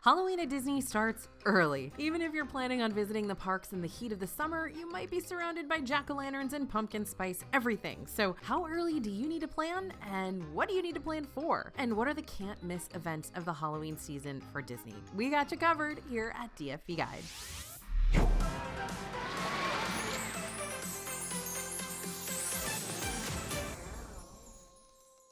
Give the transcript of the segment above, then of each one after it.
Halloween at Disney starts early. Even if you're planning on visiting the parks in the heat of the summer, you might be surrounded by jack-o'-lanterns and pumpkin spice everything. So how early do you need to plan? And what do you need to plan for? And what are the can't-miss events of the Halloween season for Disney? We got you covered here at DFB Guide.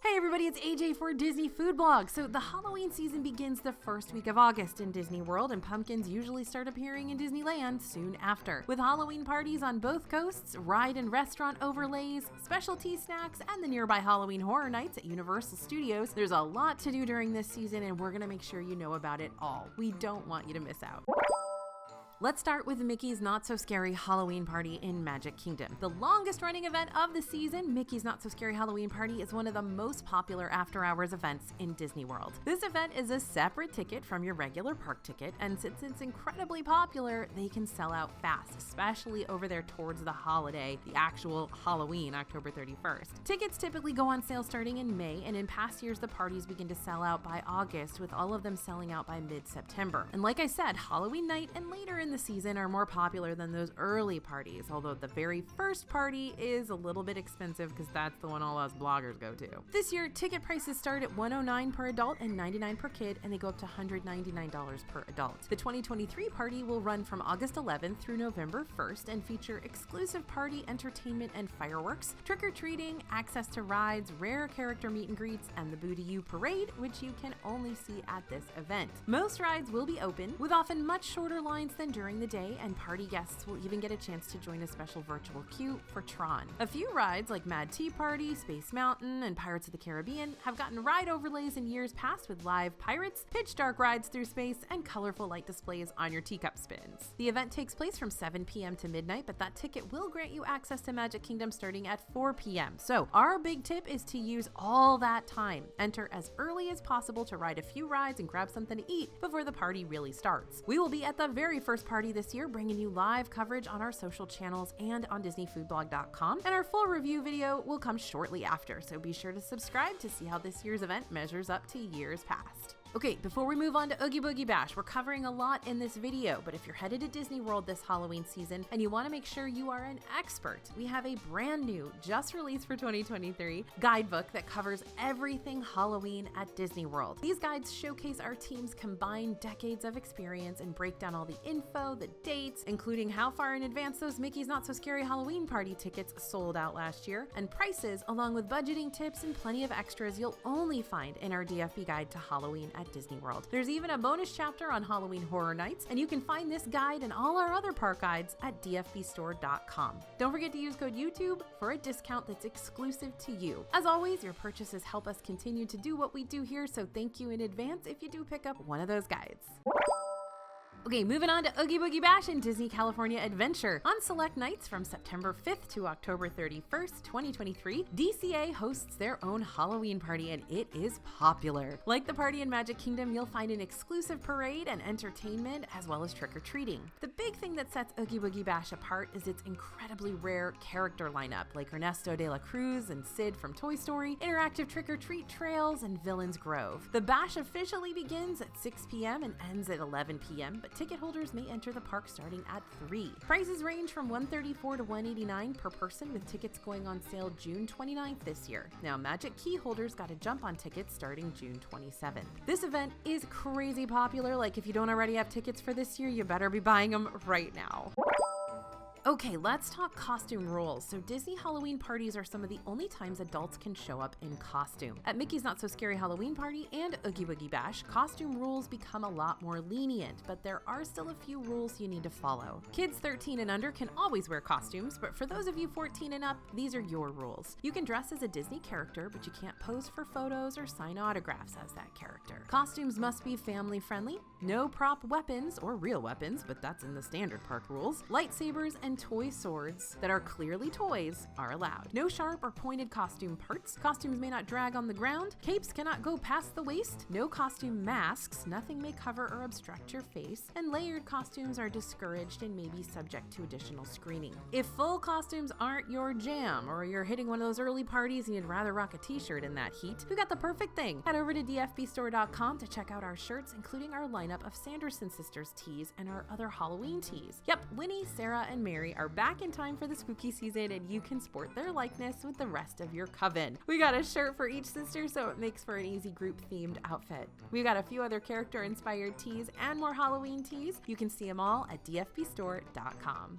Hey everybody, it's AJ for Disney Food Blog. So the Halloween season begins the first week of August in Disney World, and pumpkins usually start appearing in Disneyland soon after. With Halloween parties on both coasts, ride and restaurant overlays, specialty snacks, and the nearby Halloween Horror Nights at Universal Studios, there's a lot to do during this season, and we're gonna make sure you know about it all. We don't want you to miss out. Let's start with Mickey's Not So Scary Halloween Party in Magic Kingdom. The longest running event of the season, Mickey's Not So Scary Halloween Party is one of the most popular after-hours events in Disney World. This event is a separate ticket from your regular park ticket, and since it's incredibly popular, they can sell out fast, especially over there towards the holiday, the actual Halloween, October 31st. Tickets typically go on sale starting in May, and in past years, the parties begin to sell out by August, with all of them selling out by mid-September. And like I said, Halloween night and later in the season are more popular than those early parties, although the very first party is a little bit expensive because that's the one all us bloggers go to. This year, ticket prices start at $109 per adult and $99 per kid, and they go up to $199 per adult. The 2023 party will run from August 11th through November 1st and feature exclusive party entertainment and fireworks, trick-or-treating, access to rides, rare character meet and greets, and the Boo to You parade, which you can only see at this event. Most rides will be open, with often much shorter lines than during the day, and party guests will even get a chance to join a special virtual queue for Tron. A few rides like Mad Tea Party, Space Mountain, and Pirates of the Caribbean have gotten ride overlays in years past with live pirates, pitch dark rides through space, and colorful light displays on your teacup spins. The event takes place from 7 p.m. to midnight, but that ticket will grant you access to Magic Kingdom starting at 4 p.m. So our big tip is to use all that time. Enter as early as possible to ride a few rides and grab something to eat before the party really starts. We will be at the very first party this year, bringing you live coverage on our social channels and on DisneyFoodBlog.com, and our full review video will come shortly after, so be sure to subscribe to see how this year's event measures up to years past. Okay, before we move on to Oogie Boogie Bash, we're covering a lot in this video, but if you're headed to Disney World this Halloween season and you want to make sure you are an expert, we have a brand new, just released for 2023, guidebook that covers everything Halloween at Disney World. These guides showcase our team's combined decades of experience and break down all the info, the dates, including how far in advance those Mickey's Not So Scary Halloween Party tickets sold out last year, and prices, along with budgeting tips and plenty of extras you'll only find in our DFB Guide to Halloween at Disney World. There's even a bonus chapter on Halloween Horror Nights, and you can find this guide and all our other park guides at dfbstore.com. Don't forget to use code YouTube for a discount that's exclusive to you. As always, your purchases help us continue to do what we do here, so thank you in advance if you do pick up one of those guides. Okay, moving on to Oogie Boogie Bash in Disney California Adventure. On select nights from September 5th to October 31st, 2023, DCA hosts their own Halloween party, and it is popular. Like the party in Magic Kingdom, you'll find an exclusive parade and entertainment, as well as trick-or-treating. The big thing that sets Oogie Boogie Bash apart is its incredibly rare character lineup, like Ernesto de la Cruz and Sid from Toy Story, interactive trick-or-treat trails, and Villains Grove. The bash officially begins at 6 p.m. and ends at 11 p.m., but ticket holders may enter the park starting at 3. Prices range from $134 to $189 per person, with tickets going on sale June 29th this year. Now, Magic Key holders got a jump on tickets starting June 27th. This event is crazy popular. Like, if you don't already have tickets for this year, you better be buying them right now. Okay, let's talk costume rules. So Disney Halloween parties are some of the only times adults can show up in costume. At Mickey's Not So Scary Halloween Party and Oogie Boogie Bash, costume rules become a lot more lenient, but there are still a few rules you need to follow. Kids 13 and under can always wear costumes, but for those of you 14 and up, these are your rules. You can dress as a Disney character, but you can't pose for photos or sign autographs as that character. Costumes must be family friendly, no prop weapons or real weapons, but that's in the standard park rules, lightsabers, and toy swords that are clearly toys are allowed. No sharp or pointed costume parts. Costumes may not drag on the ground. Capes cannot go past the waist. No costume masks. Nothing may cover or obstruct your face. And layered costumes are discouraged and may be subject to additional screening. If full costumes aren't your jam, or you're hitting one of those early parties and you'd rather rock a t-shirt in that heat, we got the perfect thing. Head over to dfbstore.com to check out our shirts, including our lineup of Sanderson Sisters tees and our other Halloween tees. Yep, Winnie, Sarah, and Mary are back in time for the spooky season, and you can sport their likeness with the rest of your coven. We got a shirt for each sister, so it makes for an easy group-themed outfit. We've got a few other character-inspired tees and more Halloween tees. You can see them all at dfbstore.com.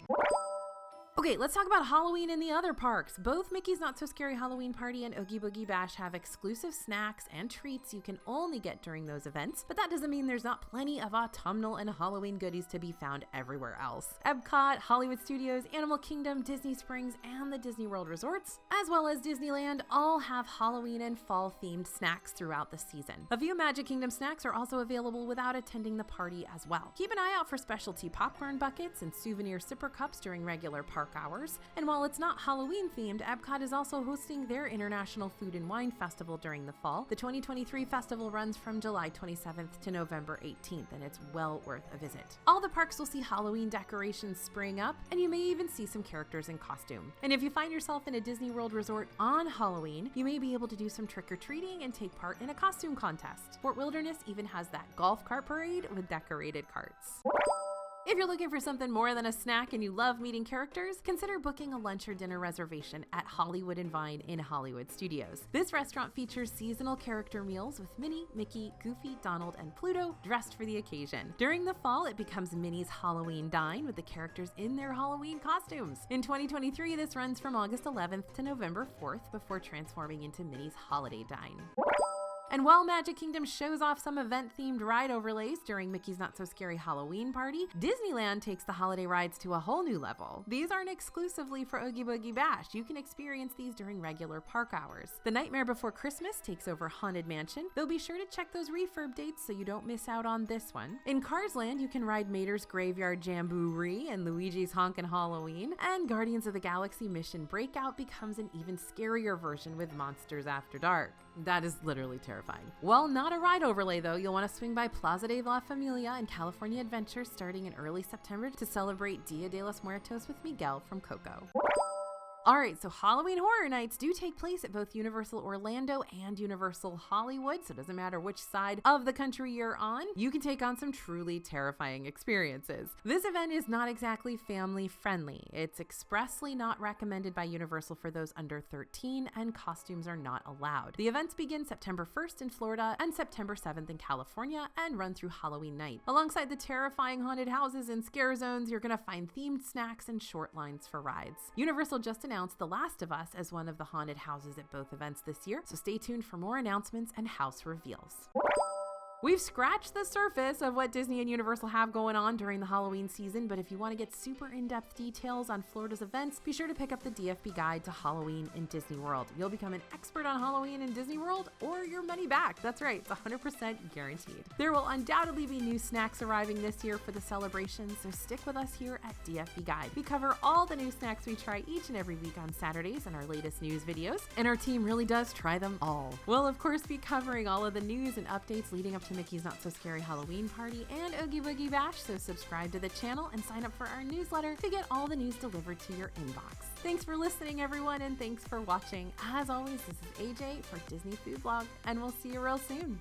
Okay, let's talk about Halloween in the other parks. Both Mickey's Not So Scary Halloween Party and Oogie Boogie Bash have exclusive snacks and treats you can only get during those events, but that doesn't mean there's not plenty of autumnal and Halloween goodies to be found everywhere else. Epcot, Hollywood Studios, Animal Kingdom, Disney Springs, and the Disney World Resorts, as well as Disneyland, all have Halloween and fall-themed snacks throughout the season. A few Magic Kingdom snacks are also available without attending the party as well. Keep an eye out for specialty popcorn buckets and souvenir sipper cups during regular park hours. And while it's not Halloween themed, Epcot is also hosting their International Food and Wine Festival during the fall. The 2023 festival runs from July 27th to November 18th, and it's well worth a visit. All the parks will see Halloween decorations spring up, and you may even see some characters in costume. And if you find yourself in a Disney World resort on Halloween, you may be able to do some trick-or-treating and take part in a costume contest. Fort Wilderness even has that golf cart parade with decorated carts. If you're looking for something more than a snack and you love meeting characters, consider booking a lunch or dinner reservation at Hollywood and Vine in Hollywood Studios. This restaurant features seasonal character meals with Minnie, Mickey, Goofy, Donald, and Pluto dressed for the occasion. During the fall, it becomes Minnie's Halloween Dine with the characters in their Halloween costumes. In 2023, this runs from August 11th to November 4th before transforming into Minnie's Holiday Dine. And while Magic Kingdom shows off some event-themed ride overlays during Mickey's Not So Scary Halloween Party, Disneyland takes the holiday rides to a whole new level. These aren't exclusively for Oogie Boogie Bash. You can experience these during regular park hours. The Nightmare Before Christmas takes over Haunted Mansion. They'll be sure to check those refurb dates so you don't miss out on this one. In Cars Land, you can ride Mater's Graveyard Jamboree and Luigi's Honkin' Halloween. And Guardians of the Galaxy Mission Breakout becomes an even scarier version with Monsters After Dark. That is literally terrifying. While not a ride overlay though, you'll want to swing by Plaza de la Familia and California Adventure starting in early September to celebrate Dia de los Muertos with Miguel from Coco. Alright, so Halloween Horror Nights do take place at both Universal Orlando and Universal Hollywood, so it doesn't matter which side of the country you're on, you can take on some truly terrifying experiences. This event is not exactly family friendly. It's expressly not recommended by Universal for those under 13, and costumes are not allowed. The events begin September 1st in Florida and September 7th in California and run through Halloween night. Alongside the terrifying haunted houses and scare zones, you're going to find themed snacks and short lines for rides. Universal just announced The Last of Us as one of the haunted houses at both events this year, so stay tuned for more announcements and house reveals. We've scratched the surface of what Disney and Universal have going on during the Halloween season, but if you want to get super in-depth details on Florida's events, be sure to pick up the DFB Guide to Halloween in Disney World. You'll become an expert on Halloween in Disney World or your money back. That's right, it's 100% guaranteed. There will undoubtedly be new snacks arriving this year for the celebration, so stick with us here at DFB Guide. We cover all the new snacks we try each and every week on Saturdays in our latest news videos, and our team really does try them all. We'll of course be covering all of the news and updates leading up to Mickey's Not So Scary Halloween Party and Oogie Boogie Bash, so subscribe to the channel and sign up for our newsletter to get all the news delivered to your inbox. Thanks for listening, everyone, and thanks for watching. As always, this is AJ for Disney Food Blog, and we'll see you real soon.